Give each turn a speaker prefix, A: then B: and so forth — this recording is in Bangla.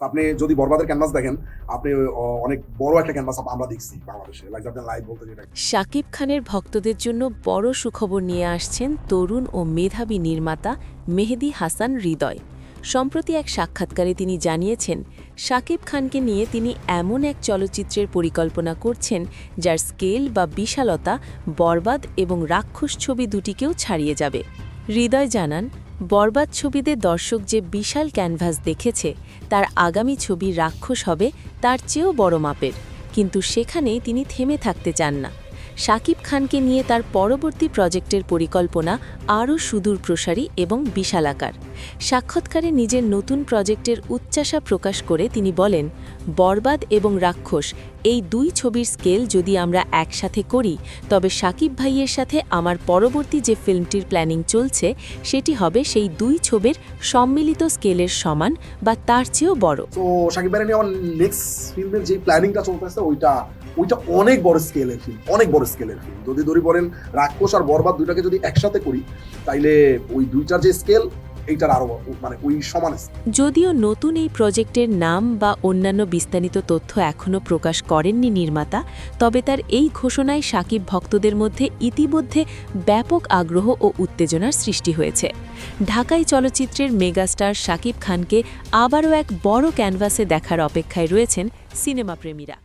A: আপনি যদি বরবাদের ক্যানভাস দেখেন, আপনি অনেক বড় একটা ক্যানভাস আমরা দেখছি বাংলাদেশে। লাইক আপনি লাইভ বলতে যেটা।
B: শাকিব খানের ভক্তদের জন্য বড় সুখবর নিয়ে আসছেন তরুণ ও মেধাবী নির্মাতা মেহেদী হাসান হৃদয়। সম্প্রতি এক সাক্ষাৎকারে তিনি জানিয়েছেন, শাকিব খানকে নিয়ে তিনি এমন এক চলচ্চিত্রের পরিকল্পনা করছেন যার স্কেল বা বিশালতা বরবাদ এবং রাক্ষস ছবি দুটিকেও ছাড়িয়ে যাবে। হৃদয় জানান, বরবাদ ছবিতে দর্শক যে বিশাল ক্যানভাস দেখেছে, তার আগামী ছবি রাক্ষস হবে তার চেয়েও বড় মাপের। কিন্তু সেখানেই তিনি থেমে থাকতে চান না। শাকিব খানকে নিয়ে তার পরবর্তী প্রজেক্টের পরিকল্পনা আরও সুদূরপ্রসারী এবং বিশালাকার। সাক্ষাৎকারে নিজের নতুন প্রজেক্টের উচ্চাশা প্রকাশ করে তিনি বলেন, বরবাদ এবং রাক্ষস এই দুই ছবির স্কেল যদি আমরা একসাথে করি, তবে শাকিব ভাইয়ের সাথে আমার পরবর্তী যে ফিল্মটির প্ল্যানিং চলছে সেটি হবে সেই দুই ছবির সম্মিলিত স্কেলের সমান বা তার চেয়েও বড়।
A: তো শাকিব ভাই নিয়ে আমার নেক্সট ফিল্মের যে প্ল্যানিংটা চলতেছে ওইটা অনেক বড় স্কেলের ফিল্ম, অনেক বড় স্কেলের ফিল্ম। যদি বলেন রাক্ষস আর বরবাদ দুইটাকে যদি একসাথে করি, তাইলে ওই দুইটার যে স্কেল এইটার আরো মানে ওই সমান।
B: যদিও নতুন এই প্রজেক্টের নাম বা অন্যান্য বিস্তারিত তথ্য এখনও প্রকাশ করেননি নির্মাতা, তবে তার এই ঘোষণায় শাকিব ভক্তদের মধ্যে ইতিমধ্যে ব্যাপক আগ্রহ ও উত্তেজনার সৃষ্টি হয়েছে। ঢাকাই চলচ্চিত্রের মেগাস্টার শাকিব খানকে আবারও এক বড় ক্যানভাসে দেখার অপেক্ষায় রয়েছেন সিনেমাপ্রেমীরা।